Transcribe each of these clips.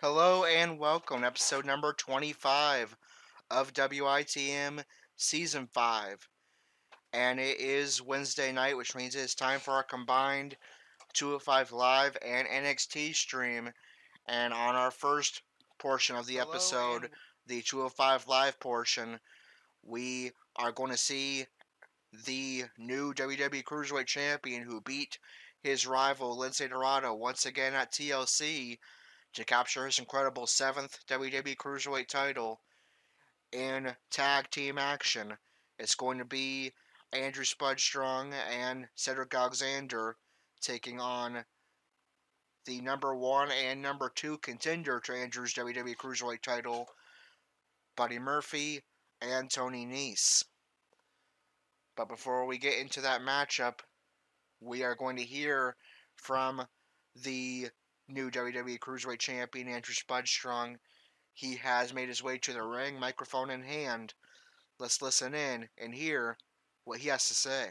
Hello and welcome to episode number 25 of WITM Season 5. And it is Wednesday night, which means it's time for our combined 205 Live and NXT stream. And on our first portion of the episode, the 205 Live portion, we are going to see the new WWE Cruiserweight Champion who beat his rival Lince Dorado once again at TLC to capture his incredible 7th WWE Cruiserweight title in tag team action. It's going to be Andrew Spud Strong and Cedric Alexander taking on the number 1 and number 2 contender to Andrew's WWE Cruiserweight title, Buddy Murphy and Tony Nese. But before we get into that matchup, we are going to hear from the new WWE Cruiserweight Champion, Andrew Spud Strong. He has made his way to the ring, microphone in hand. Let's listen in and hear what he has to say.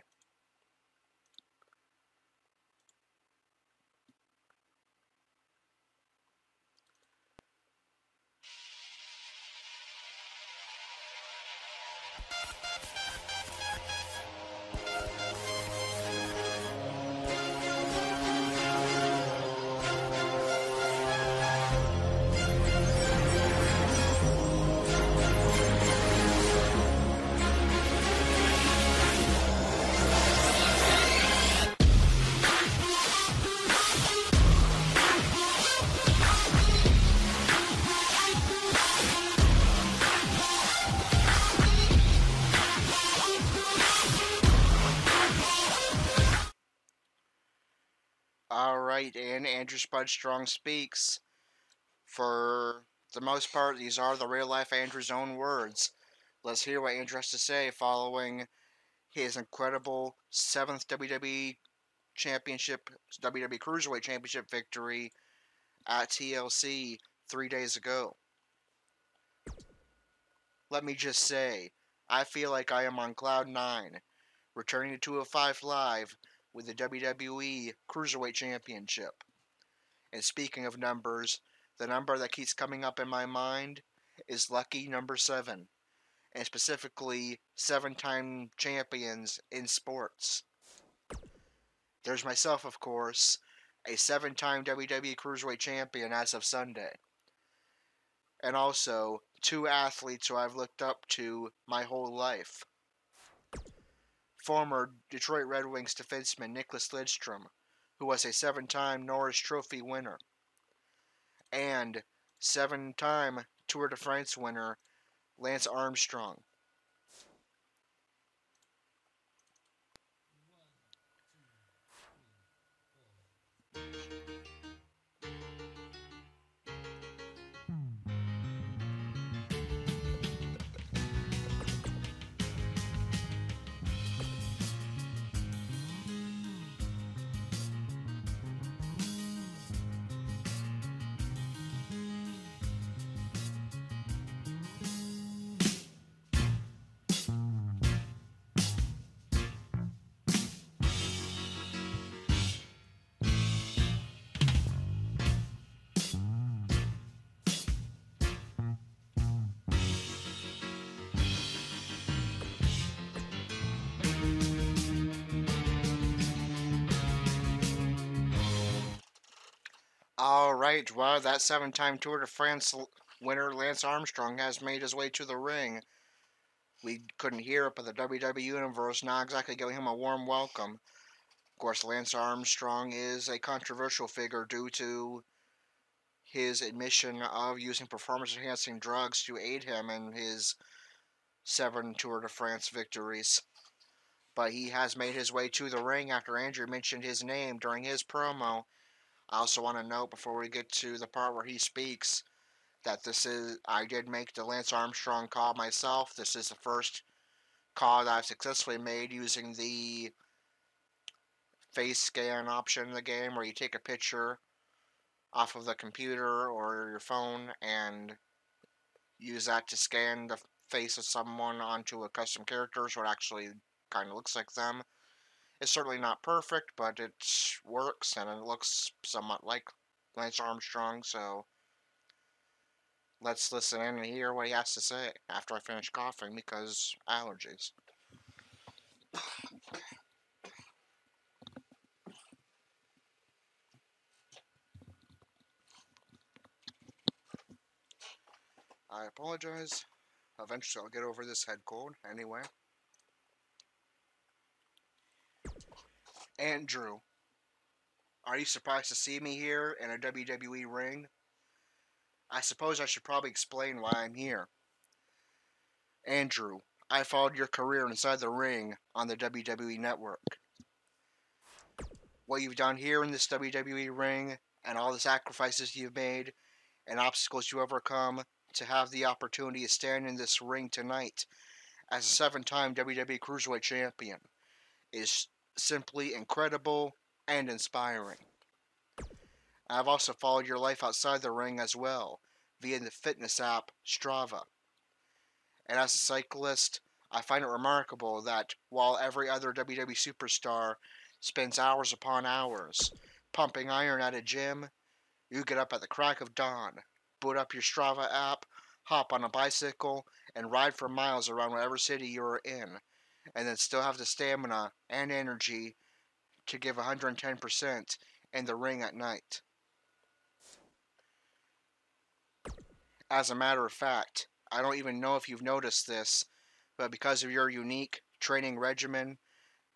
Alright, and Andrew Spud Strong speaks. For the most part, these are the real life Andrew's own words. Let's hear what Andrew has to say following his incredible 7th WWE Cruiserweight Championship victory at TLC 3 days ago. Let me just say, I feel like I am on Cloud 9, returning to 205 Live with the WWE Cruiserweight Championship. And speaking of numbers, the number that keeps coming up in my mind is lucky number 7, and specifically 7-time champions in sports. There's myself, of course, a 7-time WWE Cruiserweight champion as of Sunday. And also, 2 athletes who I've looked up to my whole life. Former Detroit Red Wings defenseman Nicholas Lidstrom, who was a 7-time Norris Trophy winner, and 7-time Tour de France winner Lance Armstrong. Alright, well, that 7-time Tour de France winner Lance Armstrong has made his way to the ring. We couldn't hear it, but the WWE Universe not exactly giving him a warm welcome. Of course, Lance Armstrong is a controversial figure due to his admission of using performance-enhancing drugs to aid him in his 7 Tour de France victories. But he has made his way to the ring after Andrew mentioned his name during his promo. I also want to note before we get to the part where he speaks that I did make the Lance Armstrong call myself. This is the first call that I've successfully made using the face scan option in the game where you take a picture off of the computer or your phone and use that to scan the face of someone onto a custom character so it actually kind of looks like them. It's certainly not perfect, but it works, and it looks somewhat like Lance Armstrong, so Let's listen in and hear what he has to say after I finish coughing because allergies. I apologize. Eventually I'll get over this head cold anyway. Andrew, are you surprised to see me here in a WWE ring? I suppose I should probably explain why I'm here. Andrew, I followed your career inside the ring on the WWE Network. What you've done here in this WWE ring and all the sacrifices you've made and obstacles you overcome to have the opportunity to stand in this ring tonight as a 7-time WWE Cruiserweight Champion is simply incredible and inspiring. I've also followed your life outside the ring as well, via the fitness app Strava. And as a cyclist, I find it remarkable that while every other WWE superstar spends hours upon hours pumping iron at a gym, you get up at the crack of dawn, boot up your Strava app, hop on a bicycle, and ride for miles around whatever city you are in, and then still have the stamina and energy to give 110% in the ring at night. As a matter of fact, I don't even know if you've noticed this, but because of your unique training regimen,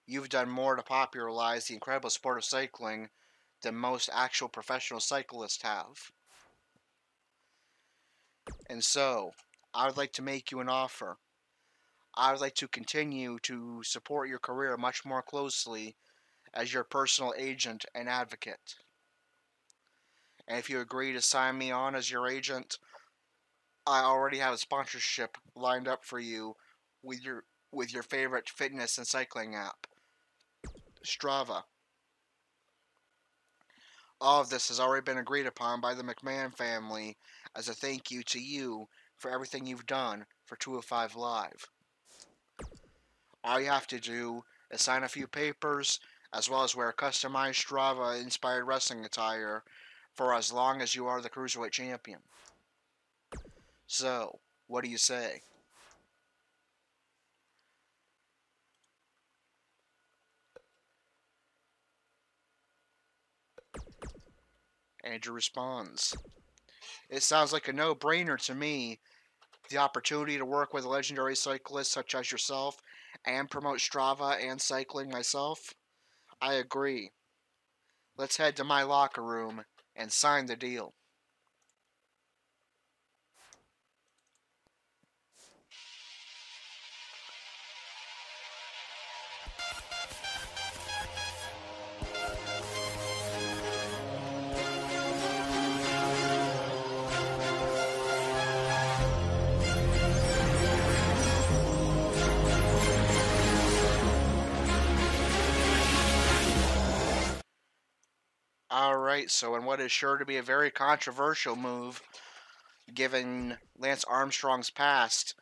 you've done more to popularize the incredible sport of cycling than most actual professional cyclists have. And so, I would like to make you an offer. I would like to continue to support your career much more closely as your personal agent and advocate. And if you agree to sign me on as your agent, I already have a sponsorship lined up for you with your favorite fitness and cycling app, Strava. All of this has already been agreed upon by the McMahon family as a thank you to you for everything you've done for 205 Live. All you have to do is sign a few papers, as well as wear customized Strava-inspired wrestling attire for as long as you are the Cruiserweight Champion. So, what do you say? Andrew responds, "It sounds like a no-brainer to me. The opportunity to work with legendary cyclists such as yourself and promote Strava and cycling myself? I agree. Let's head to my locker room and sign the deal." Alright, so in what is sure to be a very controversial move, given Lance Armstrong's past,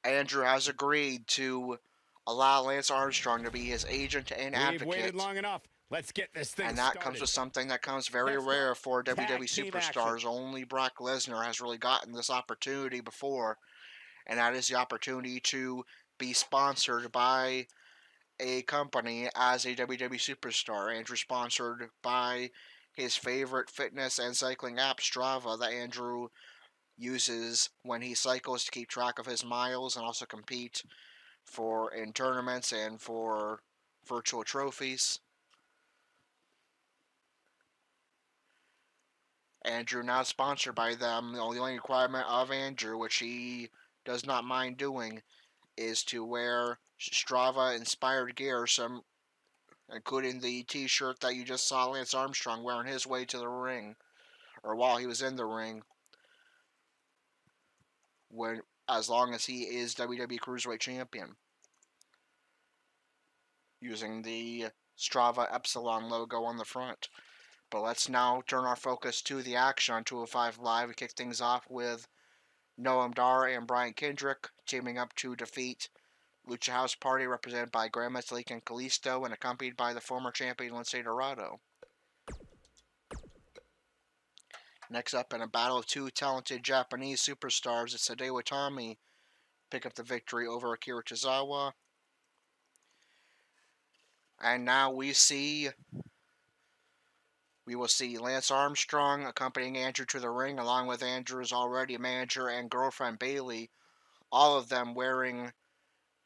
Andrew has agreed to allow Lance Armstrong to be his agent and advocate. We've waited long enough. Let's get this thing and that started. comes with something that comes very rare for WWE superstars. Only Brock Lesnar has really gotten this opportunity before, and that is the opportunity to be sponsored by a company as a WWE superstar. Andrew sponsored by his favorite fitness and cycling app, Strava, that Andrew uses when he cycles to keep track of his miles and also compete in tournaments and for virtual trophies. Andrew now sponsored by them. The only requirement of Andrew, which he does not mind doing, is to wear Strava inspired gear, including the t-shirt that you just saw Lance Armstrong wearing his way to the ring, or while he was in the ring, as long as he is WWE Cruiserweight Champion, using the Strava Epsilon logo on the front. But let's now turn our focus to the action on 205 Live. We kick things off with Noam Dar and Brian Kendrick teaming up to defeat Lucha House Party, represented by Gran Metalik and Kalisto, and accompanied by the former champion Lince Dorado. Next up, in a battle of two talented Japanese superstars, it's Hideo Itami pick up the victory over Akira Tozawa. And now we will see Lance Armstrong accompanying Andrew to the ring, along with Andrew's already manager and girlfriend Bayley, all of them wearing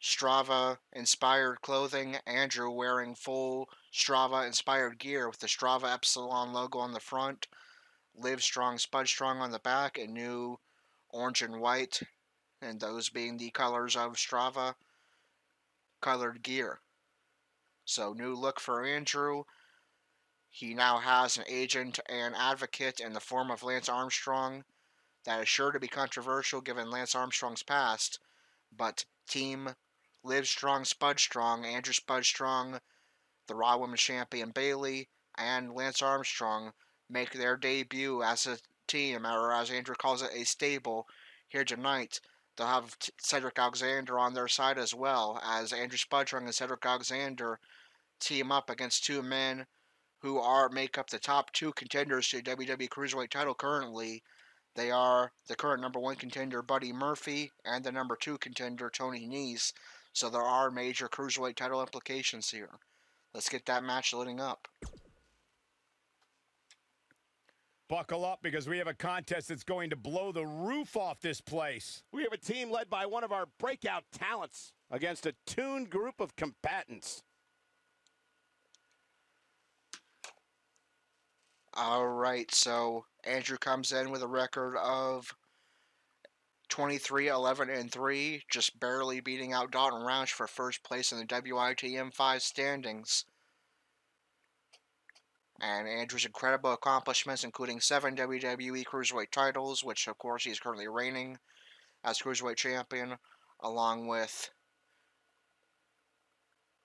Strava-inspired clothing, Andrew wearing full Strava-inspired gear with the Strava Epsilon logo on the front, Live Strong, Spud Strong on the back, and new orange and white, and those being the colors of Strava colored gear. So, new look for Andrew. He now has an agent and advocate in the form of Lance Armstrong. That is sure to be controversial given Lance Armstrong's past, but Team Live Strong, Spud Strong, Andrew Spud Strong, the Raw Women's Champion Bayley, and Lance Armstrong make their debut as a team, or as Andrew calls it, a stable, here tonight. They'll have Cedric Alexander on their side as well, as Andrew Spud Strong and Cedric Alexander team up against two men who make up the top two contenders to the WWE Cruiserweight title currently. They are the current number one contender, Buddy Murphy, and the number two contender, Tony Nese. So there are major Cruiserweight title implications here. Let's get that match loading up. Buckle up, because we have a contest that's going to blow the roof off this place. We have a team led by one of our breakout talents against a tuned group of combatants. Alright, so Andrew comes in with a record of 23-11-3, just barely beating out Dalton Roush for first place in the WITM 5 standings. And Andrew's incredible accomplishments, including 7 WWE Cruiserweight titles, which of course he is currently reigning as Cruiserweight Champion, along with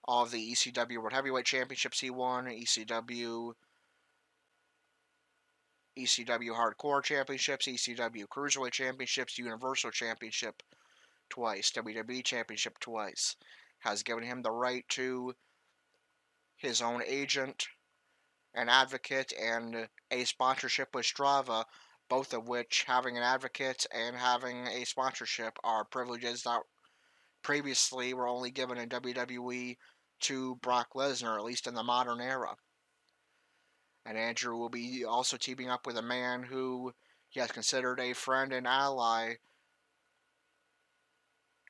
all of the ECW World Heavyweight Championships he won, ECW Hardcore Championships, ECW Cruiserweight Championships, Universal Championship twice, WWE Championship twice. Has given him the right to his own agent, an advocate, and a sponsorship with Strava, both of which, having an advocate and having a sponsorship, are privileges that previously were only given in WWE to Brock Lesnar, at least in the modern era. And Andrew will be also teaming up with a man who he has considered a friend and ally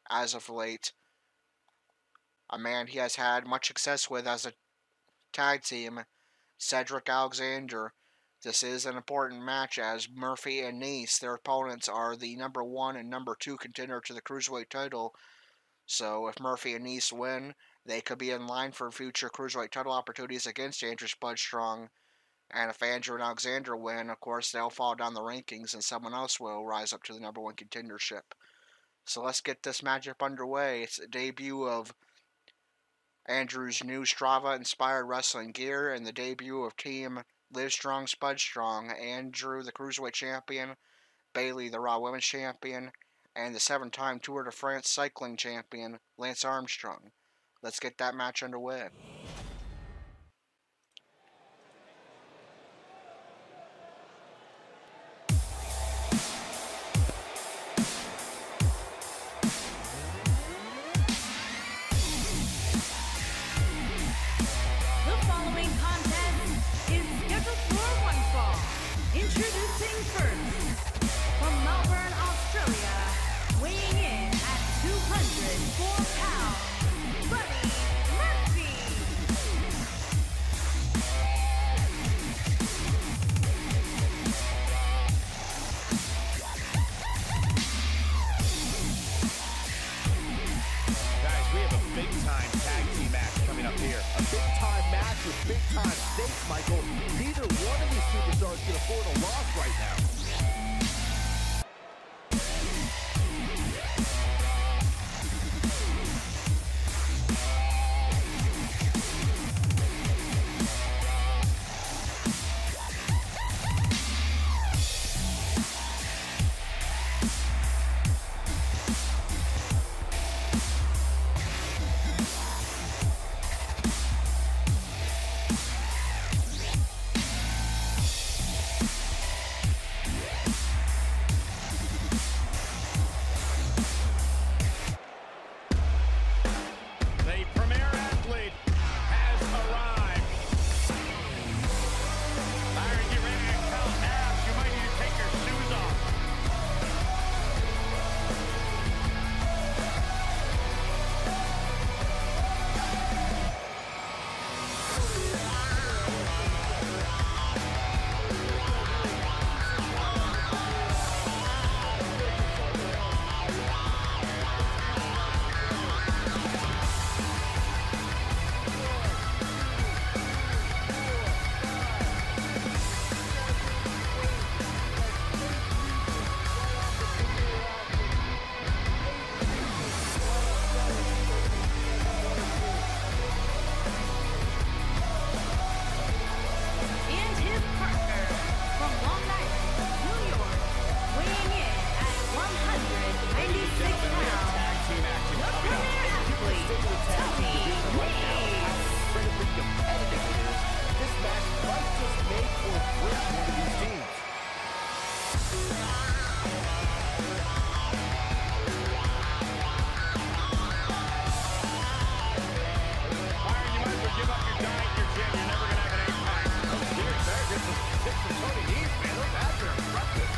as of late. A man he has had much success with as a tag team, Cedric Alexander. This is an important match as Murphy and Nese, their opponents, are the number 1 and number 2 contender to the Cruiserweight title. So if Murphy and Nese win, they could be in line for future Cruiserweight title opportunities against Andrew Spud Strong. And if Andrew and Alexander win, of course, they'll fall down the rankings and someone else will rise up to the number 1 contendership. So let's get this matchup underway. It's the debut of Andrew's new Strava-inspired wrestling gear and the debut of Team Live Strong, Spud Strong. Andrew, the Cruiserweight Champion, Bayley, the Raw Women's Champion, and the 7-time Tour de France Cycling Champion, Lance Armstrong. Let's get that match underway. Introducing first, from Melbourne, Australia, weighing in at 204 pounds, Buddy Murphy. Guys, we have a big-time tag team match coming up here. A big-time match with big-time stakes, Michael. Neither one of these superstars can afford a loss right now. from Tony Nese, man. Those ads are impressive.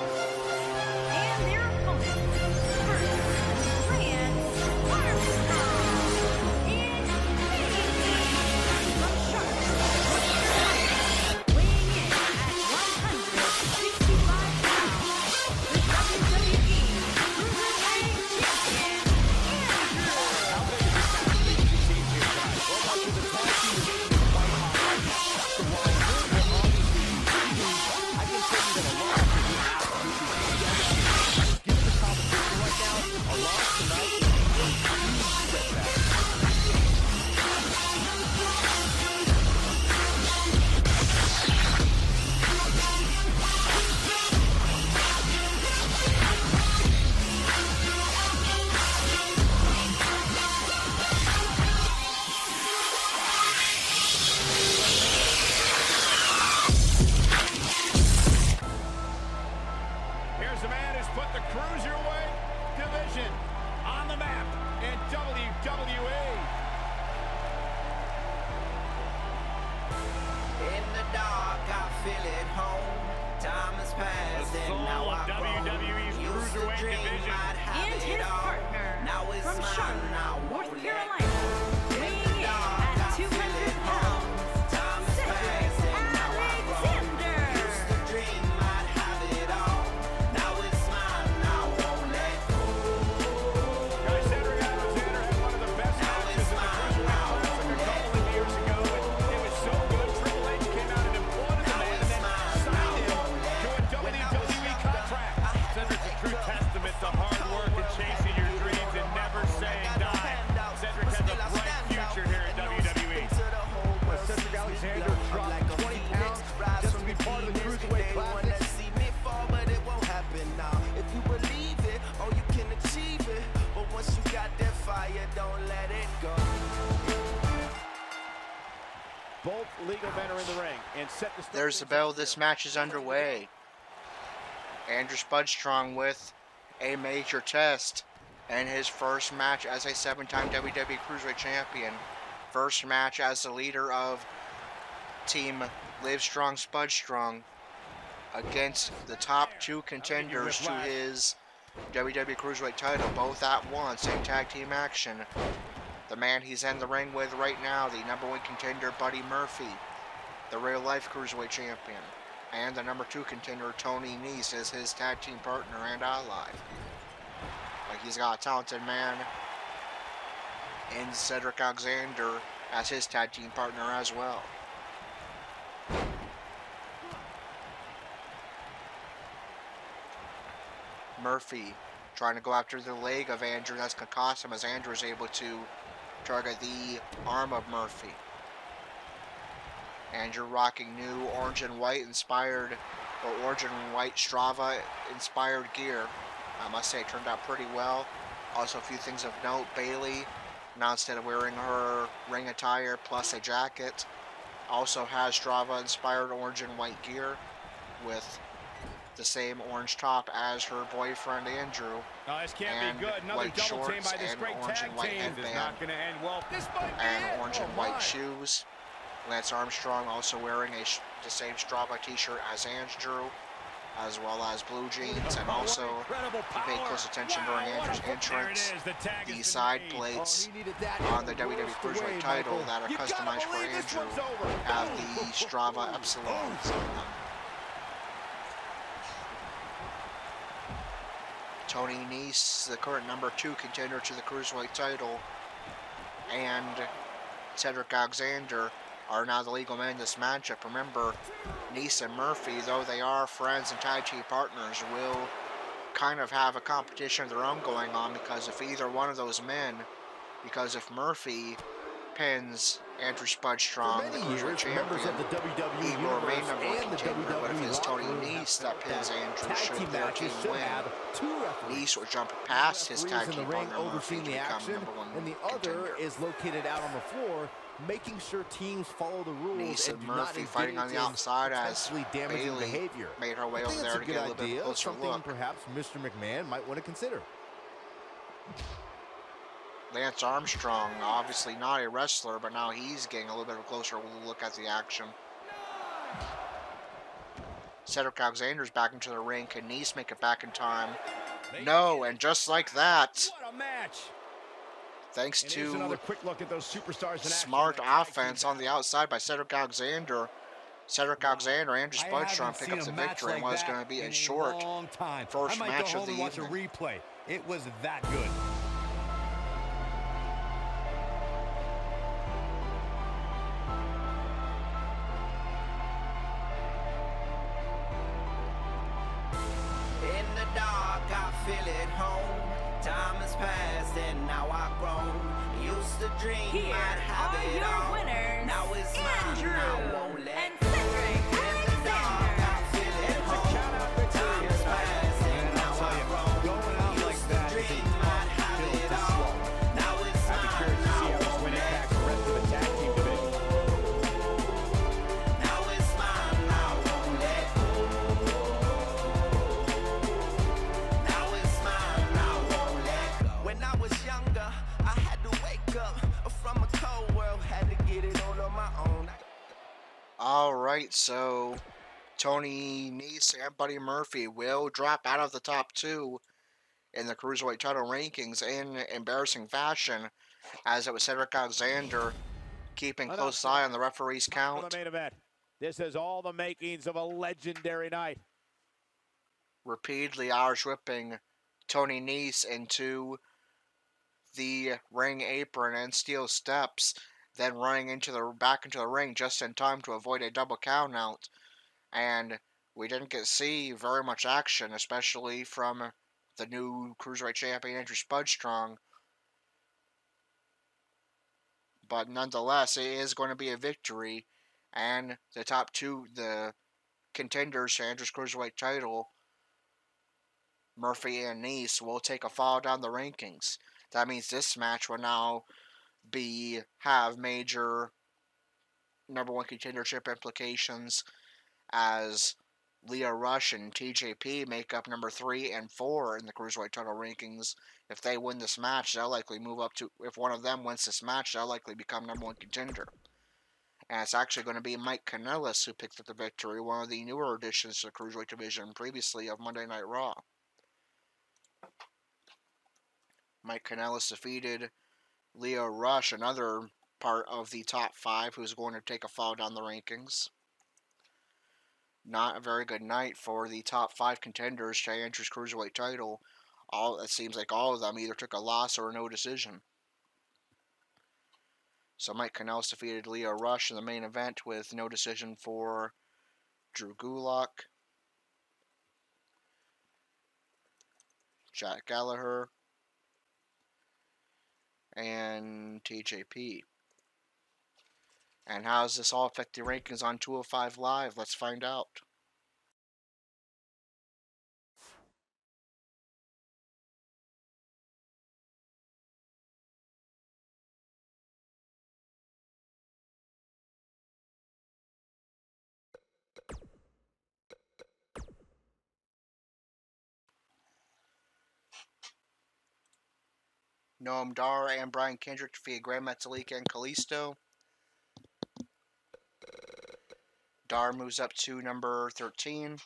And their opponent, first, Lance Armstrong, in from Charlotte, North Carolina, weighing in at 165 pounds, the WWE Cruiserweight Champion, Andrew. Here's the man who's put the Cruiserweight division on the map in WWE. In the dark, I feel at home. Time has passed, The and soul now of I WWE's grow. Used to Cruiserweight dream division. I'd have And it his all. partner, Now it's from mine, Charlotte, I won't North let Carolina, weighing in at 200 pounds, Time has Cedric passed, and now I grow. Alexander. Used to dream I'd have it all. Now it's mine, I won't let go. Guys, Cedric Alexander had one of the best matches in the Cruiserweight Classic a couple of years ago. It was so good, Triple H came out and applauded the man and then signed him to a WWE contract. Cedric's a true testament to hard work and chasing your dreams and never saying die. Cedric has a bright future here at WWE. But Cedric Alexander dropped 20 pounds just to be part of the Cruiserweight Classic. See me fall, but it won't happen now. If you believe it, oh, you can achieve it. But once you got that fire, don't let it go. Both legal men are in the ring and set the There's the bell. This match is underway. Andrew Spudstrong with a major test and his first match as a 7-time WWE Cruiserweight Champion. First match as the leader of Team Livestrong Spudstrong against the top two contenders to his WWE Cruiserweight title, both at once in tag team action. The man he's in the ring with right now, the #1 contender Buddy Murphy, the real life Cruiserweight Champion, and the #2 contender Tony Nese is his tag team partner and ally. Like, he's got a talented man in Cedric Alexander as his tag team partner as well. Murphy trying to go after the leg of Andrew. That's going to cost him as Andrew is able to target the arm of Murphy. Andrew rocking new orange and white inspired, or orange and white Strava inspired gear. I must say it turned out pretty well. Also a few things of note, Bailey, now instead of wearing her ring attire plus a jacket, also has Strava inspired orange and white gear with the same orange top as her boyfriend Andrew. No, this can't and be good. Another white double team shorts by this and great orange tag and white team is headband not going to end well. This might be and it. orange and Oh, white my. shoes. Lance Armstrong also wearing the same Strava t-shirt as Andrew, as well as blue jeans, and also Incredible if you pay power. close attention Wow, during what a Andrew's There it entrance, is. The tag the has side been made. plates Oh, he needed that on the the WWE worst Cruiserweight way, title Michael. that are You gotta customized for believe this Andrew one's over. have the Strava Epsilons on them. Tony Nese, the current #2 contender to the Cruiserweight title, and Cedric Alexander are now the legal men in this matchup. Remember, Nese and Murphy, though they are friends and tag team partners, will kind of have a competition of their own going on, because if either one of those men, because if Murphy pins Andrew Spud For Strong, the many Cruiserweight years, members champion. of the WWE He will remain Universe number one and the contender, but if WWE it's Tony locker room Nese have that felt pins Andrew, tag should team their matches team should win. have two referees. Nese will jump One past his referee is tag in the team ring partner Murphy overseeing to the become action, number one and the contender. other is located out on the floor, making sure teams follow the rules Nese and and do Murphy not fighting on engage the in outside as potentially damaging Bailey behavior. made her way I over think there that's to a get a good little bit idea, closer something look. perhaps Mr. McMahon might want to consider. Lance Armstrong, obviously not a wrestler, but now he's getting a little bit of a closer look at the action. Cedric Alexander's back into the ring. Can Nese make it back in time? No, and just like that, What a match! thanks And here's another to quick look at those superstars in action smart in a tag team offense on the battle. outside by Cedric Alexander. Cedric Alexander, Andrew Spud Strong pick up the victory in what is going to be a short first match of the evening. Replay. It was that good. In the dark, I feel at home. Time has passed and now I've grown. Used to dream Here I'd have are it your all. winners, Now it's mine. Andrew I won't let and Cedric In the dark, I Alexander. feel at It's a home. count-out victory Time here has tonight. passed and And now I'll tell I've you, grown. going out like Used to that is a dream tough I'd have pill it to all. swallow. Now it's I'd be mine. curious to see I how this won't win let impacts the rest of the tag team division. Now it's mine. I won't let go. Now it's mine. I won't let go. When I was younger, I had to wake up from a cold world. Had to get it on my own. All right, so Tony Nese and Buddy Murphy will drop out of the top two in the Cruiserweight title rankings in embarrassing fashion, as it was Cedric Alexander keeping close eye on the referee's For count, the main event. This has all the makings of a legendary night. repeatedly Irish whipping Tony Nese into the ring apron and steel steps, then running back into the ring just in time to avoid a double count out. And we didn't get to see very much action, especially from the new Cruiserweight champion Andrew Spud Strong. But nonetheless, it is going to be a victory, and the top two, the contenders to Andrew's Cruiserweight title, Murphy and Nese, will take a fall down the rankings. That means this match will now have major number one contendership implications, as Roush and TJP make up number 3 and 4 in the Cruiserweight title rankings. If they win this match, they'll likely move up to, if one of them wins this match, they'll likely become number one contender. And it's actually going to be Mike Kanellis who picked up the victory, one of the newer additions to the Cruiserweight division previously of Monday Night Raw. Mike Kanellis defeated Roush, another part of the top 5 who's going to take a fall down the rankings. Not a very good night for the top 5 contenders to Andrew's Cruiserweight title. It seems like all of them either took a loss or no decision. So Mike Kanellis defeated Roush in the main event with no decision for Drew Gulak, Jack Gallagher, and TJP. And how does this all affect the rankings on 205 Live? Let's find out. Noam Dar and Brian Kendrick defeated Grand Metalik and Kalisto. Dar moves up to number 13.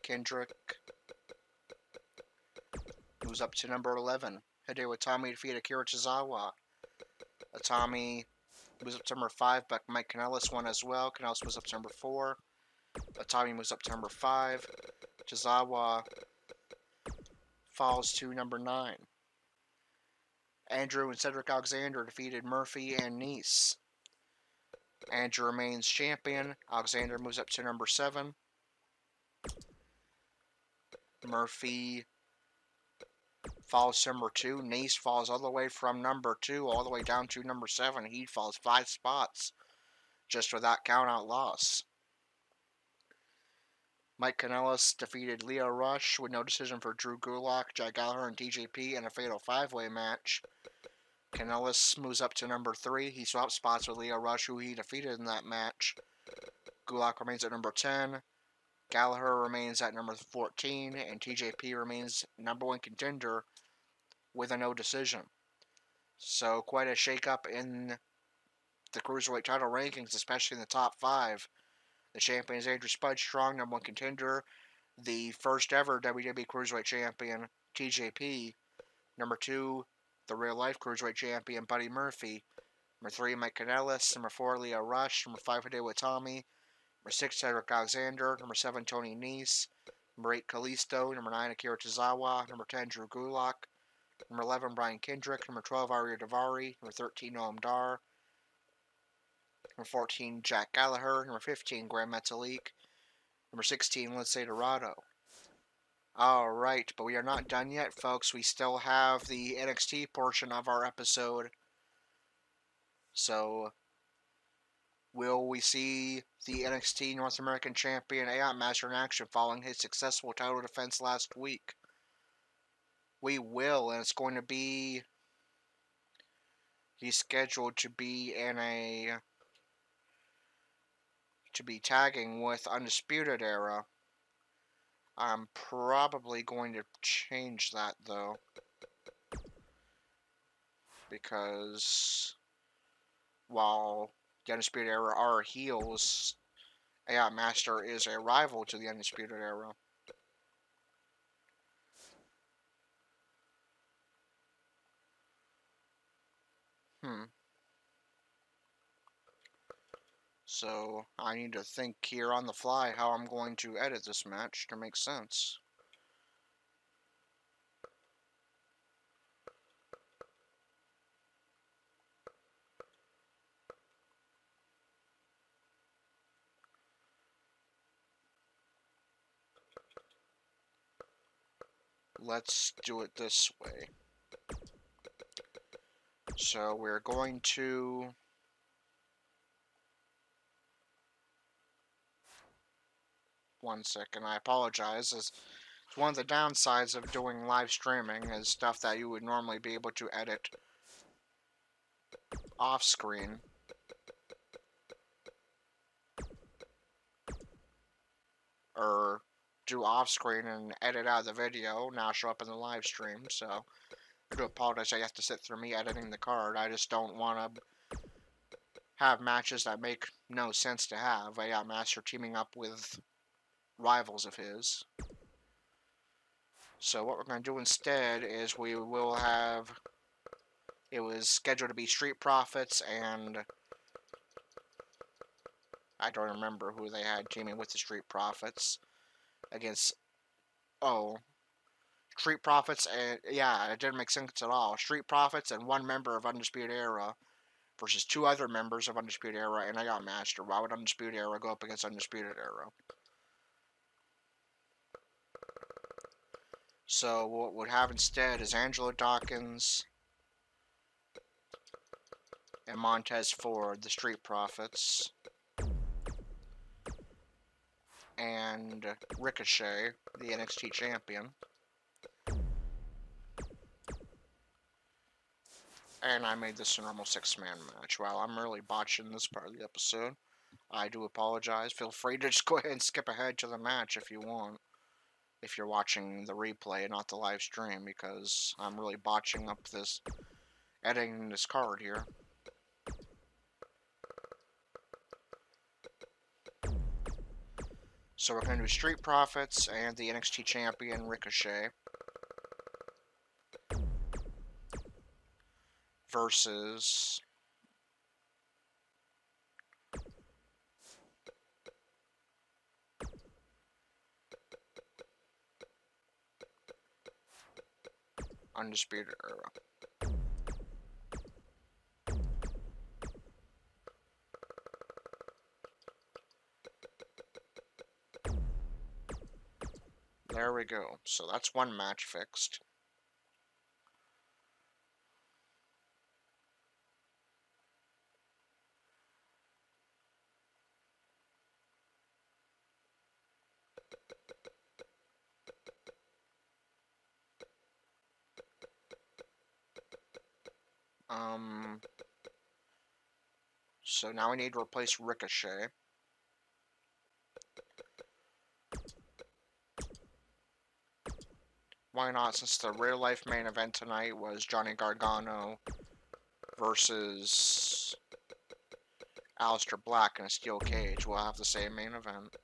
Kendrick moves up to number 11. Hideo Itami defeated Akira Tozawa. Itami moves up to number 5, but Mike Kanellis won as well. Kanellis moves up to number 4. Itami moves up to number 5. Tozawa falls to number 9. Andrew and Cedric Alexander defeated Murphy and Nese. Andrew remains champion. Alexander moves up to number 7. falls to number 2. Nese falls all the way from number 2 all the way down to number 7. He falls 5 spots just with that count-out loss. Mike Kanellis defeated Lio Roush with no decision for Drew Gulak, Jack Gallagher, and TJP in a fatal 5-way match. Kanellis moves up to number 3. He swaps spots with Lio Roush, who he defeated in that match. Gulak remains at number 10. Gallagher remains at number 14, and TJP remains number 1 contender with a no decision. So quite a shakeup in the Cruiserweight title rankings, especially in the top 5. The champion is Andrew Spud Strong, number 1 contender. The first ever WWE Cruiserweight champion, TJP. Number 2, the real life Cruiserweight champion, Buddy Murphy. Number 3, Mike Kanellis. Number 4, Lio Roush. Number 5, Hideo Itami. Number 6, Cedric Alexander. Number 7, Tony Nese. Number 8, Kalisto. Number 9, Akira Tozawa. Number 10, Drew Gulak. Number 11, Brian Kendrick. Number 12, Arya Davari. Number 13, Noam Dar. Number 14, Jack Gallagher. Number 15, Grand Metalik. Number 16, Lince Dorado. Alright, but we are not done yet, folks. We still have the NXT portion of our episode. So, will we see the NXT North American Champion Aiot Master in action following his successful title defense last week? We will, and it's going to be... He's scheduled to be in a... to be tagging with Undisputed Era. I'm probably going to change that, though. Because while the Undisputed Era are heels, Aiot Master is a rival to the Undisputed Era. So, I need to think here on the fly how I'm going to edit this match to make sense. Let's do it this way. So, we're going to... One second, I apologize. It's one of the downsides of doing live streaming is stuff that you would normally be able to edit off screen. Or do off screen and edit out the video, now show up in the live stream, so I do apologize I have to sit through me editing the card. I just don't want to have matches that make no sense to have. Aiot Master teaming up with rivals of his. So what we're going to do instead is we will have... It was scheduled to be Street Profits and... I don't remember who they had teaming with the Street Profits. Against... Oh. Street Profits and... Yeah, it didn't make sense at all. Street Profits and one member of Undisputed Era versus 2 other members of Undisputed Era and Aiot Master. Why would Undisputed Era go up against Undisputed Era? So what we'll have instead is Angelo Dawkins and Montez Ford, the Street Profits, and Ricochet, the NXT champion. And I made this a normal 6-man match. Wow, I'm really botching this part of the episode. I do apologize. Feel free to just go ahead and skip ahead to the match if you want. If you're watching the replay and not the live stream, because I'm really botching up this, editing this card here. So we're going to do Street Profits and the NXT champion Ricochet versus Undisputed Era. There we go. So that's one match fixed. So now we need to replace Ricochet. Why not, since the real life main event tonight was Johnny Gargano versus Aleister Black in a steel cage. We'll have the same main event.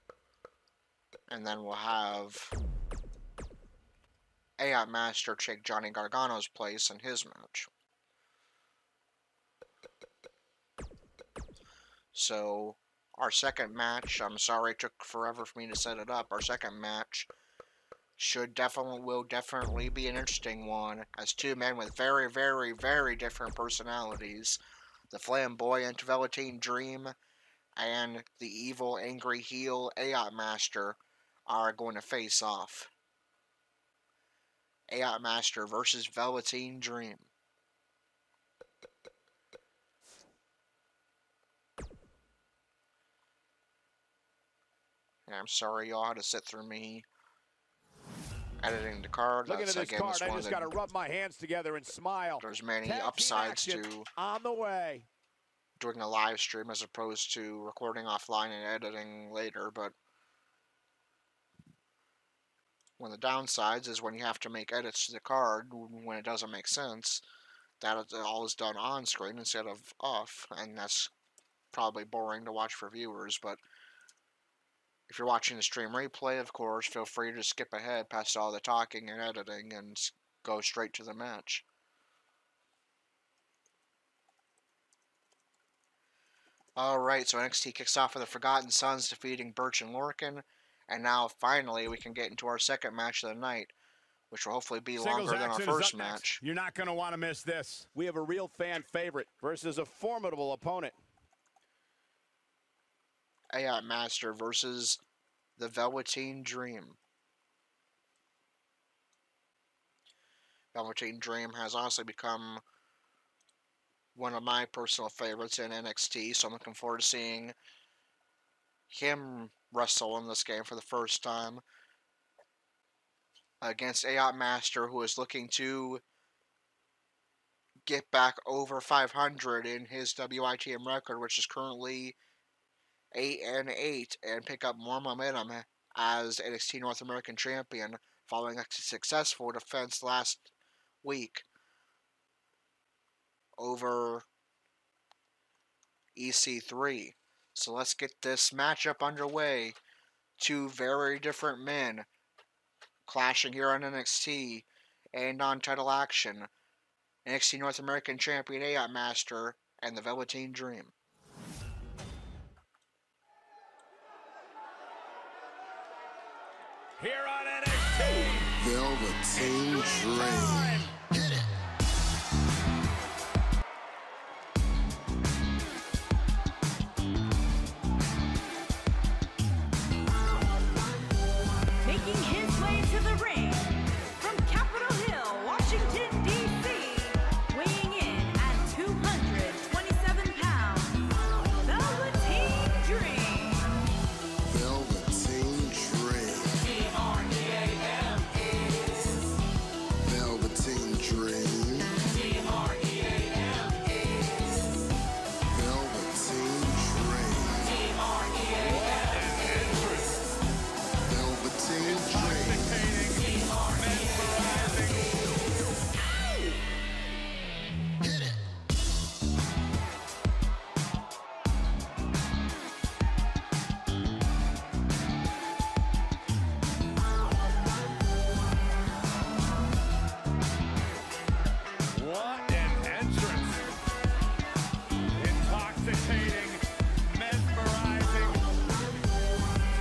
And then we'll have Aiot Master take Johnny Gargano's place in his match. So, our second match, I'm sorry it took forever for me to set it up. Our second match will definitely be an interesting one, as two men with very, very, very different personalities, the flamboyant Velveteen Dream and the evil, angry heel Aiot Master, are going to face off. Aiot Master versus Velveteen Dream. And I'm sorry y'all had to sit through me editing the card. Looking at this card, I just got to rub my hands together and smile. There's many upsides to on the way. Doing a live stream as opposed to recording offline and editing later, but one of the downsides is when you have to make edits to the card when it doesn't make sense, that all is done on screen instead of off, and that's probably boring to watch for viewers. But if you're watching the stream replay, of course, feel free to skip ahead past all the talking and editing and go straight to the match. Alright, so NXT kicks off with the Forgotten Sons defeating Birch and Lorcan. And now, finally, we can get into our second match of the night, which will hopefully be longer than our first match. You're not going to want to miss this. We have a real fan favorite versus a formidable opponent. Aiot Master versus the Velveteen Dream. Velveteen Dream has honestly become one of my personal favorites in NXT, so I'm looking forward to seeing him wrestle in this game for the first time against Aiot Master, who is looking to get back over 500 in his WITM record, which is currently 8-8, and pick up more momentum as NXT North American Champion following a successful defense last week over EC3. So let's get this matchup underway. Two very different men clashing here on NXT and on title action. NXT North American Champion Aiot Master and the Velveteen Dream. Here on NXT, Velveteen Dream. Making his way to the ring from Capitol Hill, Washington, D.C., weighing in at 227 pounds, Velveteen Dream. Velveteen Dream. D-R-E-A-M is Velveteen Dream. D-R-E-A-M is Velveteen Dream. D-R-E-A-M Velveteen Dream. what an entrance. Intoxicating, mesmerizing.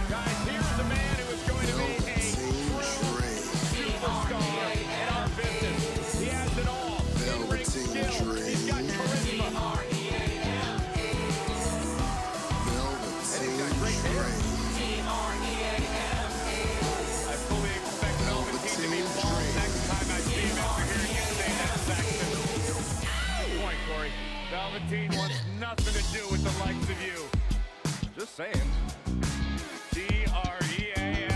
Guys, here's a man who is going to be a Velveteen true Dream. superstar in our business. He has it all. In-ring Velveteen skill. He's got Dream. charisma. Velveteen Dream. I fully expect Velveteen to be bald next time I see him after hearing you say that, Saxton. Good point, Corey. Velveteen wants nothing to do with the likes of you. Just saying. D-R-E-A-M.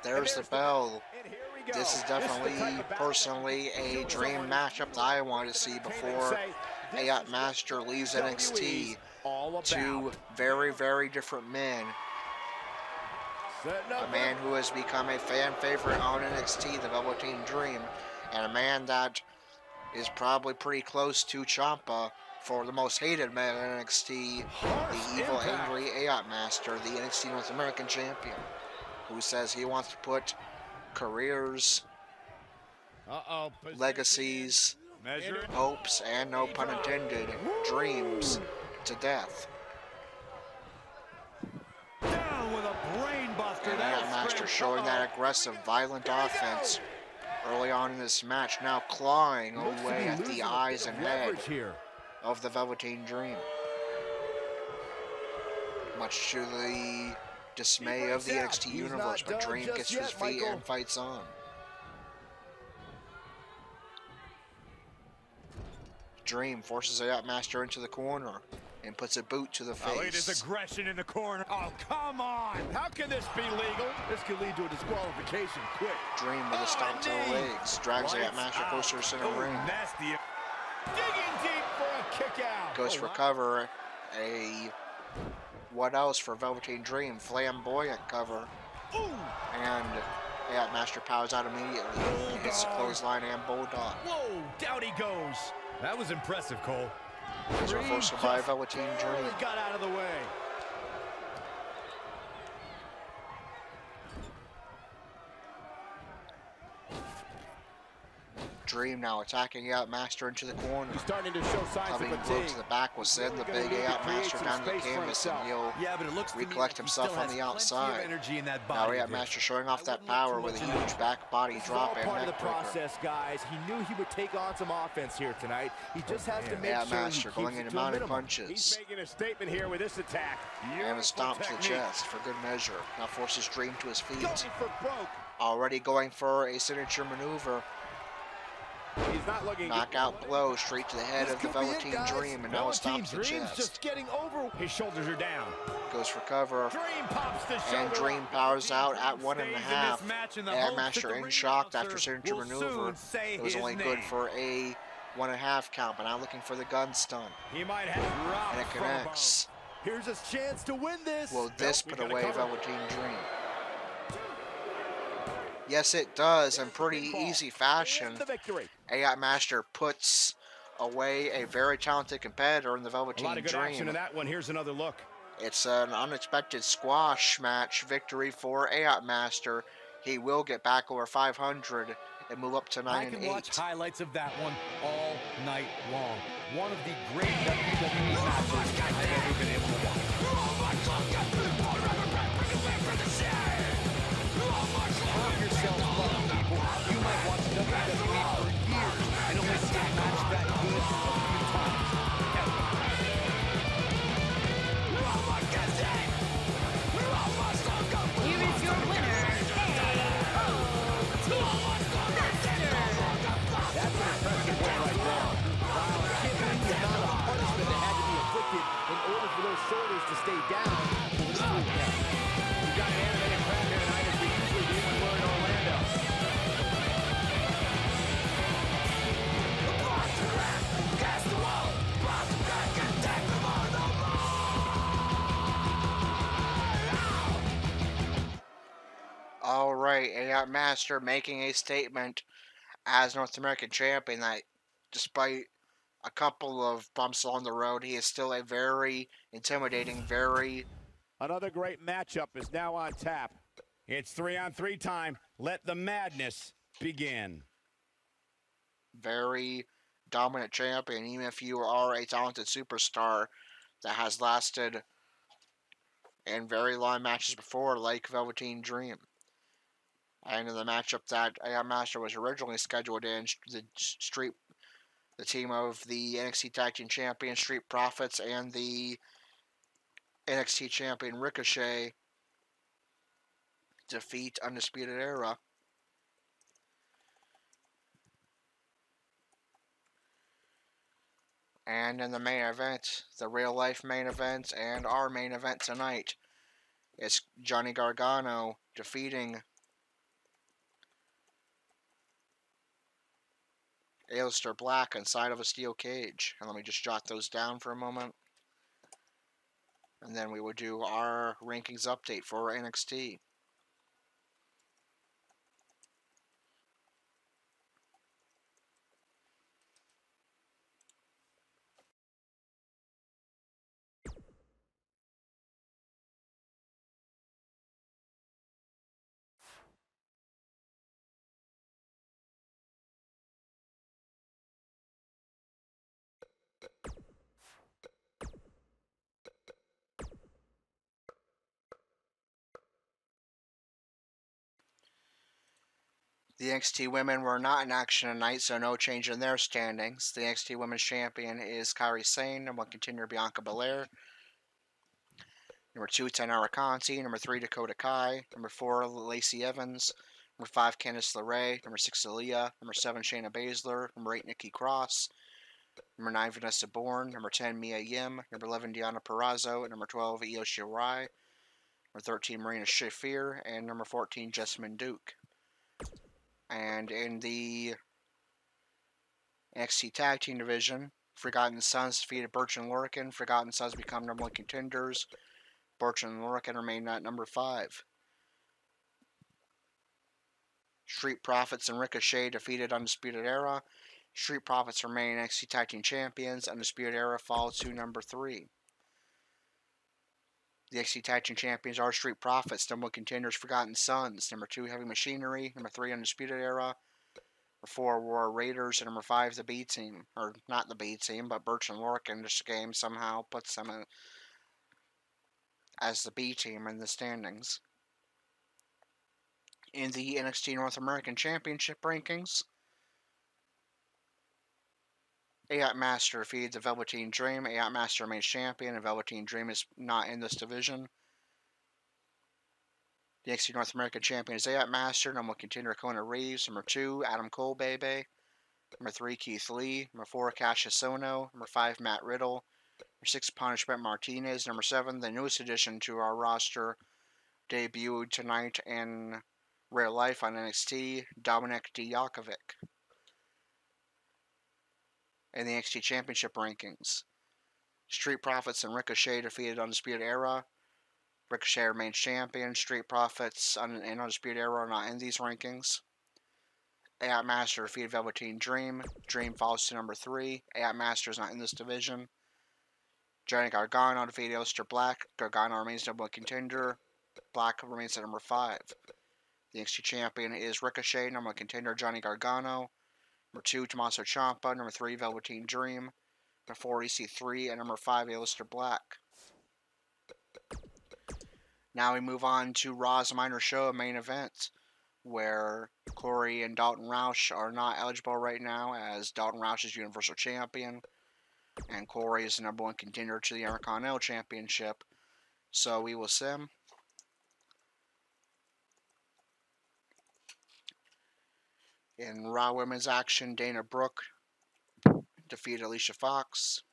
there's the bell. And here we go. This is the definitely, type of battle personally, a dream matchup that I want to see before Aiot Master leaves NXT. Two very, very different men. A man who has become a fan favorite on NXT, the Velveteen Dream, and a man that is probably pretty close to Ciampa for the most hated man in NXT, the evil, angry Aiot Master, the NXT North American Champion, who says he wants to put careers, legacies, hopes, and no pun intended, dreams to death. Down with a brain buster. And Aiot Master showing that aggressive, violent offense early on in this match, now clawing away at the eyes and head of the Velveteen Dream. Much to the dismay of the NXT universe, but Dream gets to his feet and fights on. Dream forces Aiot Master into the corner and puts a boot to the face. Look at his aggression in the corner. Oh, come on. How can this be legal? This could lead to a disqualification quick. Dream with a stomp to the legs. Drags Aiot Master closer to center ring. Nasty. Digging deep for a kick out. Goes for cover. A what else for Velveteen Dream? Flamboyant cover. Ooh. And Aiot Master powers out immediately. He hits the clothesline and bulldog. Whoa, down he goes. That was impressive, Cole. His reversal by Velveteen Dream. Got out of the way. Dream now attacking Aiot Master into the corner. He's starting to show signs Coming of moved fatigue. to the back will send the big Aiot Master down to the canvas, and he'll But it looks recollect himself on the outside. Energy in that Now body. Aiot Master showing off that power with a huge back body drop and Part of the neck breaker. process, guys. He knew he would take on some offense here tonight. He just has to make Aiot sure Master he going keeps into it to a mounted minimum. punches. He's making a statement here with this attack. And a stomp to the chest for good measure. Now forces Dream to his feet. Going for broke. Already going for a signature maneuver. He's not looking Knockout blow straight to the head of the Velveteen Dream, and now a stomp to the chest. just getting over. His shoulders are down. Goes for cover, Dream pops the and shoulder Dream up. powers out at 1.5. Stays in this match, and the Aiot hopes that Master the in ring shock after announcer signature will maneuver. soon say It was his only name. good for a 1.5 count, but now looking for the gun stun. He might have robbed And it from above. connects. Here's his chance to win this. Will this Nope, put we gotta away cover. Velveteen Dream? Yes, it does, in pretty easy fashion. The victory. Aiot Master puts away a very talented competitor in the A lot Velveteen of good action Dream. in that one. Here's another look. It's an unexpected squash match victory for Aiot Master. He will get back over 500 and move up to 9 I can and 8. watch highlights of that one all night long. One of the great WWE matches I've ever been able to watch. Count yourself lucky, people. You might watch WWE for years and only see a match that good a few times. Here is your winner, AOT Master. That's an impressive win right there. Wow, I can't believe the amount of punishment that had to be inflicted in order for those shoulders to stay down. We've got an animated crowd here tonight as we usually do when we're in Orlando. All right, Aiot Master making a statement as North American Champion that despite a couple of bumps along the road, he is still a very intimidating, Another great matchup is now on tap. It's 3-on-3 time. Let the madness begin. very dominant champion, even if you are a talented superstar that has lasted in very long matches before, like Velveteen Dream. And in the matchup that Aiot Master was originally scheduled in, the team of the NXT Tag Team Champion Street Profits and the NXT Champion Ricochet defeat Undisputed Era. And in the main event, the real life main event and our main event tonight, is Johnny Gargano defeating Aleister Black inside of a steel cage. And let me just jot those down for a moment. And then we will do our rankings update for NXT. The NXT women were not in action tonight, so no change in their standings. The NXT Women's Champion is Kairi Sane. Number 1 contender Bianca Belair. Number 2, Tainara Conti. Number 3, Dakota Kai. Number 4, Lacey Evans. Number 5, Candice LeRae. Number 6, Aaliyah. Number 7, Shayna Baszler. Number 8, Nikki Cross. Number 9, Vanessa Bourne. Number 10, Mia Yim. Number 11, Deonna Purrazzo. And number 12, Io Shirai. Number 13, Marina Shafir. And number 14, Jessamine Duke. And in the NXT Tag Team Division, Forgotten Sons defeated Birch and Lorcan. Forgotten Sons become number 1 contenders. Birch and Lorcan remain at number 5. Street Profits and Ricochet defeated Undisputed Era. Street Profits remain NXT Tag Team Champions. Undisputed Era fall to number 3. The NXT Tag Team Champions are Street Profits. Number 1 contenders Forgotten Sons. Number 2 Heavy Machinery. Number 3 Undisputed Era. Number 4 War Raiders. And number 5 the B Team. Or not the B Team, but Birch and Lorcan. This game somehow puts them as the B Team in the standings. In the NXT North American Championship rankings, Aiot Master defeated the Velveteen Dream. Aiot Master remains champion, and Velveteen Dream is not in this division. The NXT North American Champion is Aiot Master. Number 1 contender Kona Reeves. Number 2, Adam Cole Bebe. Number 3, Keith Lee. Number 4, Cassius Ohno. Number 5, Matt Riddle. Number 6, Punishment Martinez. Number 7, the newest addition to our roster, debuted tonight in Real Life on NXT, Dominic Dijakovic. In the NXT Championship rankings, Street Profits and Ricochet defeated Undisputed Era. Ricochet remains champion. Street Profits and Undisputed Era are not in these rankings. Aiot Master defeated Velveteen Dream. Dream falls to number 3. Aiot Master is not in this division. Johnny Gargano defeated Aleister Black. Gargano remains number 1 contender. Black remains at number 5. The NXT Champion is Ricochet. Number 1 contender Johnny Gargano. Number 2, Tommaso Ciampa. Number 3, Velveteen Dream. Number 4, EC3. And number 5, Aleister Black. Now we move on to Raw's Minor Show main event, where Corey and Dalton Roush are not eligible right now, as Dalton Roush is Universal Champion, and Corey is the number 1 contender to the Intercontinental Championship. So we will sim. In Raw Women's action, Dana Brooke defeated Alicia Fox.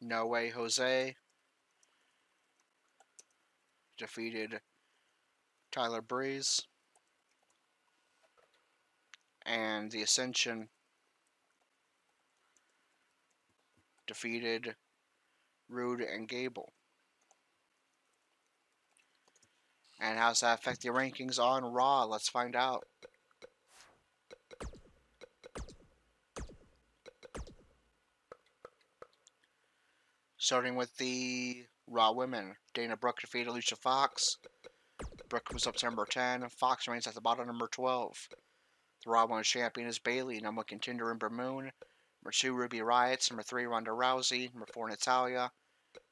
No Way Jose defeated Tyler Breeze. And the Ascension defeated Rude and Gable. And how does that affect the rankings on Raw? Let's find out. Starting with the Raw women, Dana Brooke defeated Alicia Fox. Brooke moves up to number 10. Fox remains at the bottom, number 12. The Raw Women's Champion is Bayley. Number 1 contender Ember Moon. Number 2, Ruby Riott. Number 3, Ronda Rousey. Number 4, Natalya. Number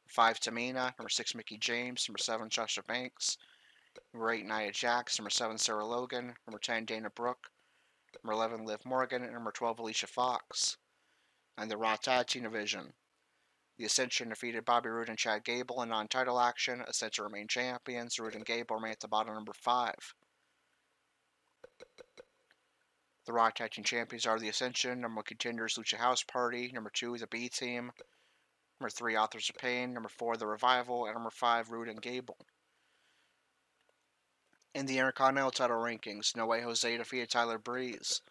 5, Tamina. Number 6, Mickie James. Number 7, Sasha Banks. Number 8, Nia Jax. Number 7, Sarah Logan. Number 10, Dana Brooke. Number 11, Liv Morgan. And number 12, Alicia Fox. And the Raw Tag Team Division, the Ascension defeated Bobby Roode and Chad Gable in non-title action. Ascension remain champions. Roode and Gable remain at the bottom, number 5. The Raw Tag Team Champions are the Ascension. Number 1 contenders Lucha House Party. Number 2, the B Team. Number 3, Authors of Pain. Number 4, the Revival. And number 5, Roode and Gable. In the Intercontinental title rankings, No Way Jose defeated Tyler Breeze.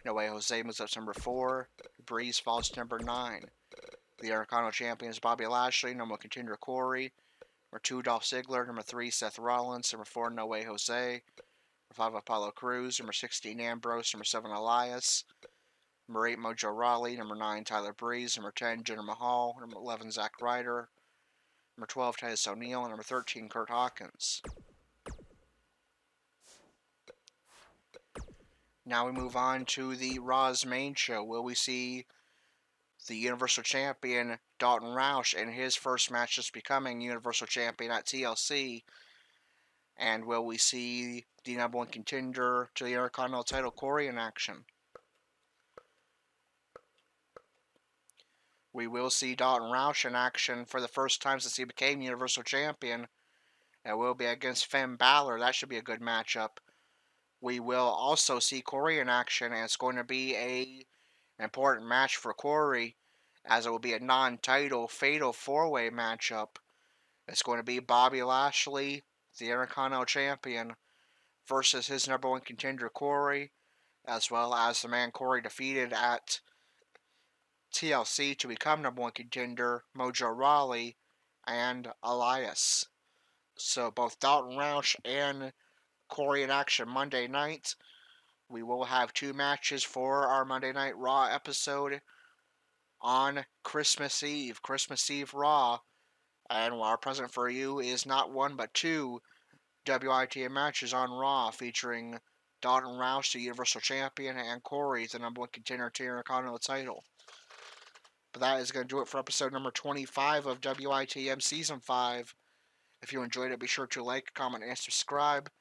No Way Jose moves up to number 4. Breeze falls to number 9. The Intercontinental champion is Bobby Lashley. Number 1 contender Corey. Number 2 Dolph Ziggler. Number 3 Seth Rollins. Number 4 No Way Jose. Number 5 Apollo Crews. Number 16 Ambrose. Number 7 Elias. Number 8 Mojo Rawley. Number 9 Tyler Breeze. Number 10 Jinder Mahal. Number 11 Zack Ryder. Number 12 Titus O'Neil. And number 13 Kurt Hawkins. Now we move on to the Raw's main show. Will we see the Universal Champion Dalton Roush in his first match just becoming Universal Champion at TLC? And will we see the number 1 contender to the Intercontinental title, Corey, in action? We will see Dalton Roush in action for the first time since he became Universal Champion. It will be against Finn Balor. That should be a good matchup. We will also see Corey in action, and it's going to be an important match for Corey, as it will be a non-title fatal 4-way matchup. It's going to be Bobby Lashley, the Intercontinental Champion, versus his number 1 contender Corey, as well as the man Corey defeated at TLC to become number 1 contender, Mojo Rawley, and Elias. So both Dalton Roush and Corey in action Monday night. We will have 2 matches for our Monday Night Raw episode on Christmas Eve. Christmas Eve Raw. And our present for you is not 1 but 2 WITM matches on Raw featuring Dalton Roush, the Universal Champion, and Corey, the number 1 contender to the Intercontinental title. But that is going to do it for episode number 25 of WITM Season 5. If you enjoyed it, be sure to like, comment, and subscribe.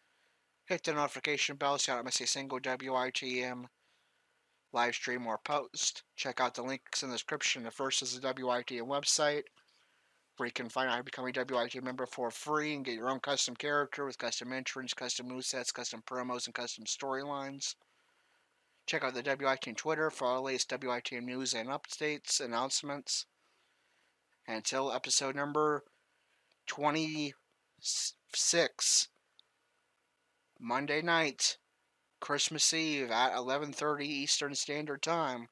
Hit the notification bell so you don't miss a single WITM live stream or post. Check out the links in the description. The first is the WITM website, where you can find out how to become a WITM member for free and get your own custom character with custom entrants, custom movesets, custom promos, and custom storylines. Check out the WITM Twitter for all the latest WITM news and updates, announcements. And until episode number 26, Monday night, Christmas Eve at 11:30 Eastern Standard Time,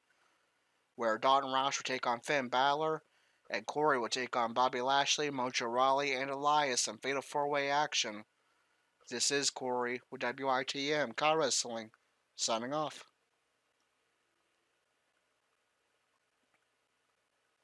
where Dalton Roush will take on Finn Balor, and Corey will take on Bobby Lashley, Mojo Rawley, and Elias in Fatal 4-Way action. This is Corey with WITM Car Wrestling, signing off.